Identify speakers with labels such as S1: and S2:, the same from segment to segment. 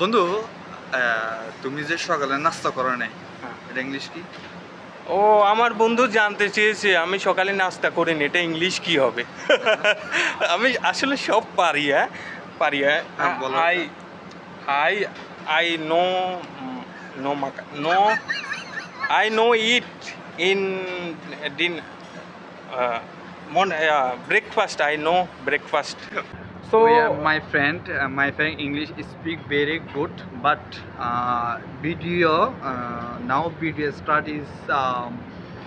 S1: বন্ধু, তুমি যে সকালে নাস্তা করো নাই,
S2: হ্যাঁ।
S1: এটা ইংলিশ কি?
S2: ও আমার বন্ধু জানতে চেয়েছে আমি সকালে নাস্তা করিনি, এটা ইংলিশ কি হবে? আমি আসলে সব পারি, পারি।
S1: হ্যাঁ, বলো।
S2: I I I no no মাকা no I know it in দিন breakfast, I know breakfast. So
S1: Oh, yeah, my friend English speak very good, but video now video start is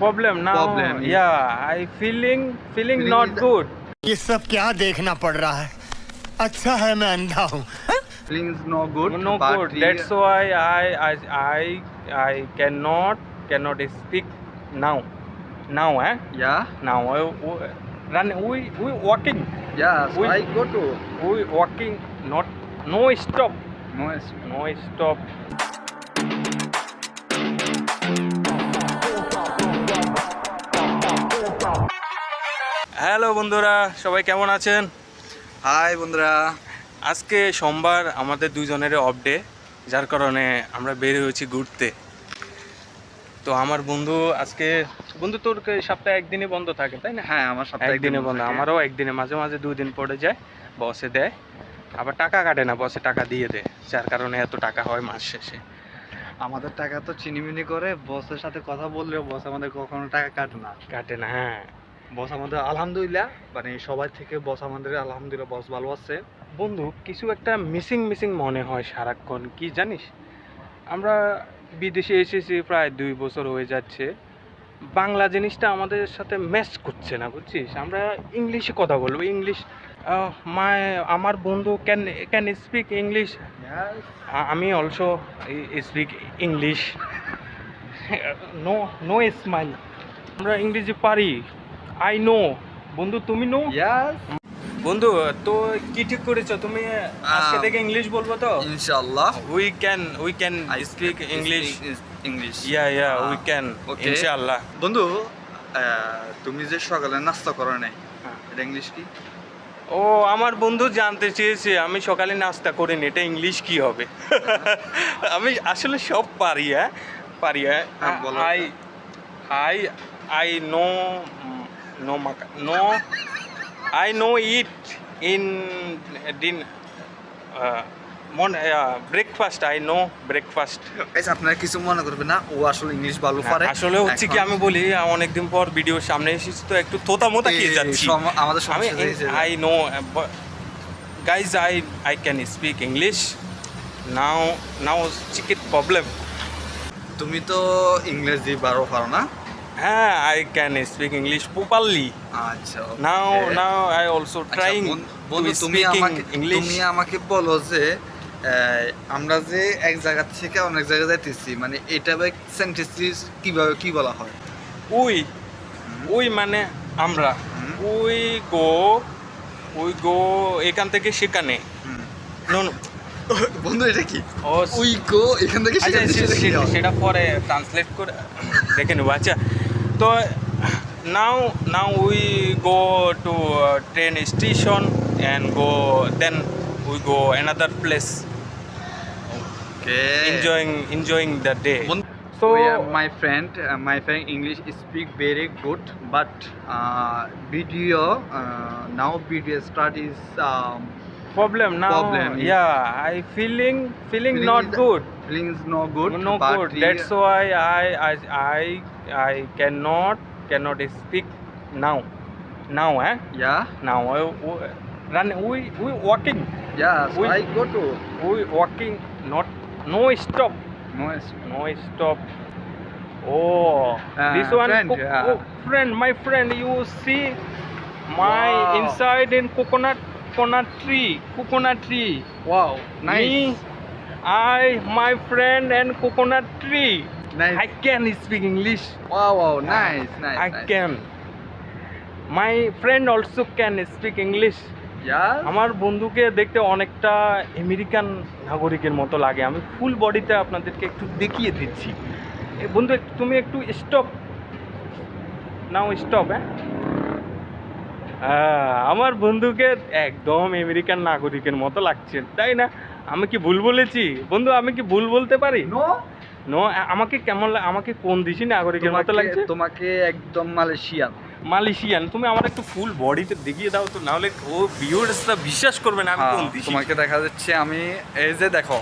S2: problem now,
S1: problem is
S2: yeah, I feeling
S1: feeling
S2: not
S1: is-
S2: good.
S3: ये सब क्या देखना पड़ रहा है। अच्छा है मैं अंधा हूँ।
S1: feeling is no good.
S2: No
S1: but
S2: good. That's why I cannot speak now. Now,
S1: yeah,
S2: Now run. We walking.
S1: yeah. So
S2: We-
S1: I go to
S2: We walking. Not no stop.
S1: no.
S2: No stop. Hello বন্ধুরা, সবাই কেমন আছেন?
S1: High বন্ধুরা,
S2: আজকে সোমবার, আমাদের দুজনের off day, যার কারণে আমরা বের হয়েছি ঘুরতে। তো আমার বন্ধু আজকে, বন্ধু তোর সপ্তাহে একদিনই বন্ধ থাকে তাই না?
S1: হ্যাঁ, আমার সপ্তাহে
S2: একদিনে বন্ধ,
S1: থাকে।
S2: আমারও একদিনে, মাঝে মাঝে 2 দিন পড়ে যায়, বসে দেয়, আবার টাকা কাটে না, বসে টাকা দিয়ে দেয়, যার কারণে এত টাকা হয় মাস শেষে।
S1: আমাদের টাকা তো চিনিমিনি করে, বসের সাথে কথা বললেও বস আমাদের কখনো টাকা কাটে না।
S2: কাটে না, হ্যাঁ।
S1: বস আমাদের আলহামদুলিল্লাহ, মানে সবাই থেকে বস আমাদের আলহামদুলিল্লাহ, বস ভালো আছে।
S2: বন্ধু কিছু একটা মিসিং মনে হয় সারাক্ষণ, কি জানিস? আমরা বিদেশে এসেছি প্রায় 2 বছর হয়ে যাচ্ছে, বাংলা জিনিসটা আমাদের সাথে ম্যাচ করছে না, বুঝছিস? আমরা ইংলিশে কথা বলবো, ইংলিশ। আমার বন্ধু ক্যান স্পিক ইংলিশ, আমি also speak English. No no smile, আমরা ইংরেজি পারি, আই নো। বন্ধু তুমি নো?
S1: ইয়াস,
S2: বন্ধু তো কি ঠিক করেছো তুমি? আজকে থেকে ইংলিশ বলবো তো?
S1: ইনশাআল্লাহ।
S2: We can speak English.
S1: English,
S2: yeah we can,
S1: okay.
S2: ইনশাআল্লাহ।
S1: বন্ধু, তুমি যে সকালে নাস্তা করো নাই,
S2: হ্যাঁ।
S1: এটা ইংলিশ কি?
S2: ও আমার বন্ধু জানতে চেয়েছে আমি সকালে নাস্তা করিনি, এটা ইংলিশ কি হবে? আমি আসলে সব পারি, পারি।
S1: হ্যাঁ, বলো।
S2: I I no no I know it in দিন breakfast, I know breakfast.
S1: Guys, আপনারা কিছু মনে করবেন না, ও আসলে ইংলিশ ভালো পারে।
S2: আসলে হচ্ছে কি, আমি বলি অনেকদিন পর ভিডিওর সামনে এসেছি তো একটু তোতা মোতা খেয়ে যাচ্ছি।
S1: আমাদের
S2: আমি
S1: সমস্যা হয়েছে।
S2: I know guys, I can speak English now চিকেট প্রবলেম।
S1: তুমি তো ইংরেজি ভালো পারো না?
S2: হ্যাঁ, I can speak English properly.
S1: আচ্ছা,
S2: নাও
S1: okay.
S2: আই অলসো
S1: আচ্ছা,
S2: ট্রাইং
S1: বন্ধু, তুমি আমাকে বলো যে আমরা যে এক জায়গা থেকে অনেক জায়গায় যাইতেছি, মানে এটা সেন্টেন্স কিভাবে কি বলা হয়?
S2: উই মানে আমরা,
S1: হুম।
S2: উই গো এখান থেকে সেখানে।
S1: হুম।
S2: নো
S1: বন্ধু, এটা কি?
S2: ও
S1: উই গো এখান থেকে
S2: আচ্ছা,
S1: সেটা কি হয়?
S2: সেটা পরে ট্রান্সলেট করে দেখে নেবো। আচ্ছা, তো now we go to train station and then we go another place,
S1: Okay.
S2: enjoying the day.
S1: So,
S2: So
S1: my friend English speak very good, but video now video start is
S2: problem now,
S1: Problem is-
S2: yeah, I feeling
S1: feeling
S2: not
S1: is-
S2: good.
S1: feeling is no good.
S2: No
S1: but
S2: good. That's why I cannot speak now.
S1: yeah,
S2: Now run. We walking.
S1: yeah. So
S2: We-
S1: I go to
S2: We walking. Not no stop. No stop. Oh, this one.
S1: friend, yeah.
S2: Oh, my friend. You see my
S1: Wow.
S2: inside in coconut tree.
S1: wow, nice,
S2: Me, my friend and coconut tree.
S1: nice.
S2: I can speak English.
S1: wow, nice.
S2: I can. My friend also can speak English.
S1: Yeah.
S2: আমার বন্ধুকে দেখতে অনেকটা American নাগরিকের মতো লাগে। আমি ফুল বডিতে আপনাদেরকে একটু দেখিয়ে দিচ্ছি। বন্ধু তুমি একটু স্টপ নাও, স্টপ। আমার বন্ধুকে একদম আমেরিকান নাগরিকের মতো লাগছে, তাই না? আমি কি ভুল বলেছি বন্ধু? আমি কি ভুল বলতে পারি?
S1: নো
S2: নো, আমাকে কেমন আমাকে কোন দেশি নাগরিকের মতো লাগছে?
S1: তোমাকে একদম মালয়েশিয়ান।
S2: মালয়েশিয়ান। তুমি আমার একটু ফুল বডিতে দেখিয়ে দাও তো, নাহলে ও ভিউয়ার্সরা বিশ্বাস করবে না আমি কোন দেশি।
S1: তোমাকে দেখা যাচ্ছে আমি এই যে দেখো,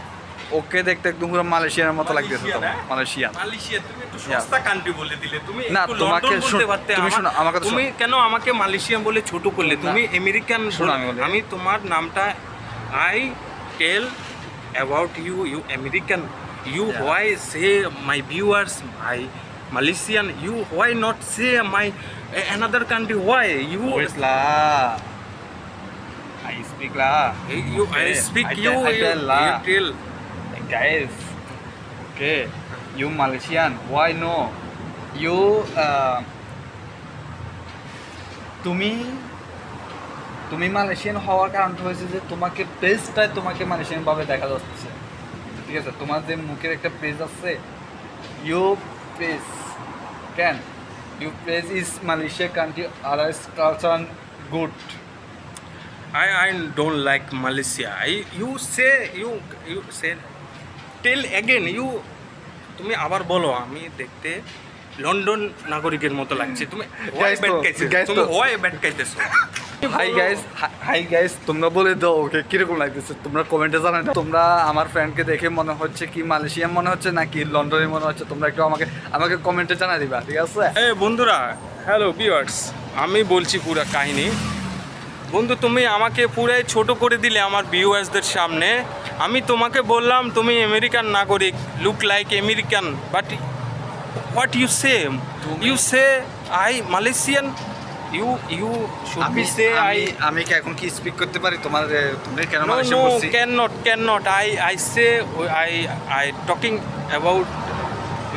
S1: ওকে দেখতে একদম পুরো মালয়েশিয়ানের মতো লাগতেছে তোমার। মালয়েশিয়ান।
S2: মালয়েশিয়া তুমি একটু সস্তা কান্ট্রি বলে দিলে। তুমি
S1: না,
S2: একটু
S1: তোমাকে
S2: লন্ডন বলতে পারতে।
S1: তুমি শোনো, আমার কথা
S2: তুমি কেন আমাকে মালয়েশিয়ান বলে ছোট করলে? তুমি আমেরিকান।
S1: শোনো, আমি বলি।
S2: আমি তোমার নামটা I tell about you, you American. You why say my viewers my Malaysian? You why not say my another country? Why you?
S1: Where's la? I speak la.
S2: You I speak
S1: I
S2: you.
S1: tell- I tell la.
S2: You tell.
S1: Guys, okay, you Malaysian, why no? You, তুমি Malaysian হওয়ার কারণটা হয়েছে যে তোমাকে পেজটাই তোমাকে Malaysian ভাবে দেখা যাচ্ছে, ঠিক আছে? তোমার যে মুখের একটা পেজ আছে, you page can you page is Malaysia country others culture good.
S2: I don't like Malaysia. You say tell again. তুমি আবার বলো। আমি দেখতে লন্ডন নাগরিকের মতো লাগছে। তুমি
S1: Guys
S2: ব্যাট
S1: তো-
S2: খাইছো,
S1: guys
S2: তুমি
S1: তো-
S2: ওয়াই ব্যাট খাইতেছো?
S1: হাই গাইস, তোমরা বলে দাও ওকে কিরকম লাগতেছে, তোমরা কমেন্টে জানাই দাও। তোমরা আমার ফ্রেন্ডকে দেখে মনে হচ্ছে কি মালয়েশিয়ান মনে হচ্ছে নাকি লন্ডনে মনে হচ্ছে, তোমরা একটু আমাকে কমেন্টে জানাই দিবা, ঠিক আছে?
S2: এই বন্ধুরা, হ্যালো ভিউয়ার্স, আমি বলছি পুরো কাহিনী। বন্ধু, তুমি আমাকে পুরাই ছোট করে দিলে আমার ভিউয়ার্সদের সামনে। আমি তোমাকে বললাম তুমি আমেরিকান নাগরিক, look like American, but what you say? You say I Malaysian. You should be say I.
S1: আমি কি এখন কি স্পিক করতে পারি তোমার? তুমি কেন
S2: No,
S1: মালয়েশিয়ান
S2: no,
S1: বলছি?
S2: cannot. I say I talking about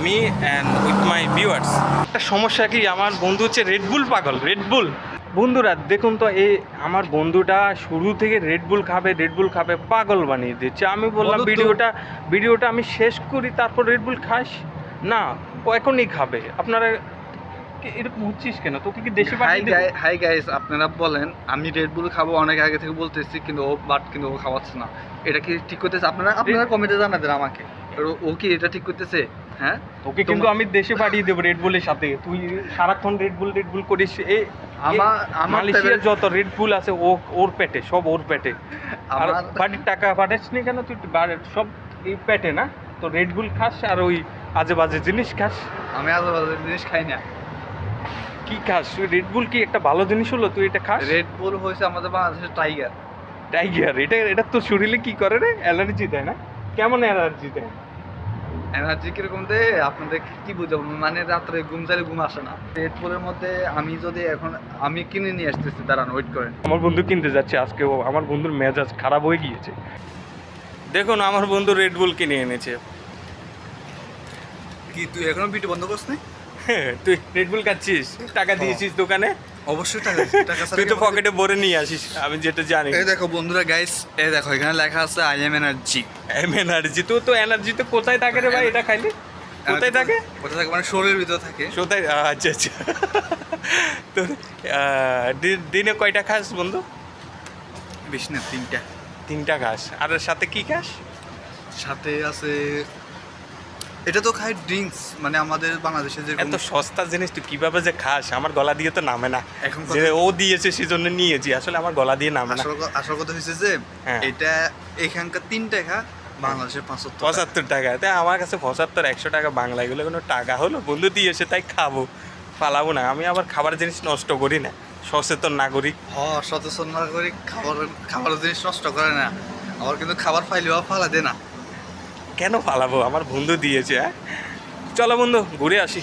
S2: me and with my viewers. একটা সমস্যা কি, আমার বন্ধু হচ্ছে রেডবুল পাগল, রেডবুল। বন্ধুরা দেখুন তো, এই আমার বন্ধুটা শুরু থেকে রেডবুল খাবে, পাগল বানিয়ে দিচ্ছে। আমি বললাম
S1: বন্ধু তো-
S2: ভিডিওটা আমি শেষ করি, তারপর রেডবুল খাস না, ও এখনই খাবে। আপনারা এরকম হচ্ছিস কেন? তোকে কি দেশে পাঠিয়ে দেব?
S1: হাই গাইস, আপনারা বলেন আমি রেডবুল খাবো অনেক আগে থেকে বলতেছি, কিন্তু ও খাওয়াচ্ছে না। এটা কি ঠিক করতেছে? আপনারা কমেন্টে জানাবেন আমাকে, ও কি এটা ঠিক করতেছে? হ্যাঁ,
S2: ওকে কিন্তু আমি দেশে পাঠিয়ে দেবো রেডবুলের সাথে। তুই সারাক্ষণ রেডবুল করিস।
S1: আমার
S2: মালয়েশিয়ার যত রেডবুল আছে ওর পেটে, সব ওর পেটে। আর
S1: আমার
S2: বাড়ির টাকা পাঠাসনি কেন তুই? সব এই পেটে না তো রেডবুল খাস আর ওই আজে বাজে জিনিস খাস।
S1: আমি আলাদা জিনিস খাই না।
S2: কি খাস তুই? রেডবুল কি একটা ভালো জিনিস হলো? তুই এটা খাস?
S1: রেডবুল হয়েছে আমাদের বাংলাদেশের টাইগার।
S2: টাইগার? এটা তো শরীরে কি করে রে? অ্যালার্জি দেয় না? কেমন অ্যালার্জি দেয়?
S1: এনার্জি কিরকম দেয় আপনাদের কি বুঝাবো? মানে রাত্রে ঘুম চাইলে ঘুম আসে না। রেডবুলের মধ্যে আমি কিনে নিয়ে আসতেছি, দাঁড়ান ওয়েট করেন।
S2: আমার বন্ধু কিনতে যাচ্ছে আজকে। আমার বন্ধুর মেজাজ খারাপ হয়ে গিয়েছে। দেখুন, আমার বন্ধু রেডবুল কিনে এনেছে।
S1: কি তুই এখনো ভিডিও বন্ধ করছ না?
S2: তুই রেডবুল খাচ্ছিস? টাকা দিয়েছিস দোকানে?
S1: অবশ্যই টাকা
S2: তুই তো পকেটে ভরে নিয়ে আসিস, আমি যেটা জানি।
S1: এই দেখো বন্ধুরা, গাইস এই দেখো এখানে লেখা আছে আই এম এনার্জি।
S2: এনার্জি তো এনার্জি তো কোথায় থাকে রে ভাই এটা খাইলে? কোথায় থাকে?
S1: কোথায় থাকে মানে শরীরের ভিতরে থাকে।
S2: কোথায়? আচ্ছা। তো দিনে কয়টা খাস বন্ধু?
S1: বেশি না, 3টা।
S2: 3টা খাস। আর সাথে কি খাস?
S1: সাথে আছে, এটা তো খাই ড্রিঙ্কস, মানে আমাদের বাংলাদেশে যে
S2: এত সস্তা জিনিস তুই কিভাবে যে খাস? আমার গলা দিয়ে তো নামে না।
S1: এখন
S2: যে ও দিয়েছে সেজন্য নিয়েছি, আসলে আমার গলা দিয়ে নামে না।
S1: আসল কথা হয়েছে যে
S2: হ্যাঁ।
S1: এটা এখানকার 3 টাকা, বাংলাদেশের 75 টাকা।
S2: 75 টাকা। তাই আমার কাছে 75-100 টাকা বাংলা, এগুলো কোনো টাকা হলো? বন্ধু দিয়েছে তাই খাবো, পালাবো না। আমি আবার খাবার জিনিস নষ্ট করি না, সচেতন নাগরিক।
S1: সচেতন নাগরিক খাবার জিনিস নষ্ট করে না, আবার কিন্তু খাবার ফাইলেও ফালা দে না।
S2: কেন পালাবো? আমার বন্ধু দিয়েছে। হ্যাঁ, চলো বন্ধু ঘুরে আসি।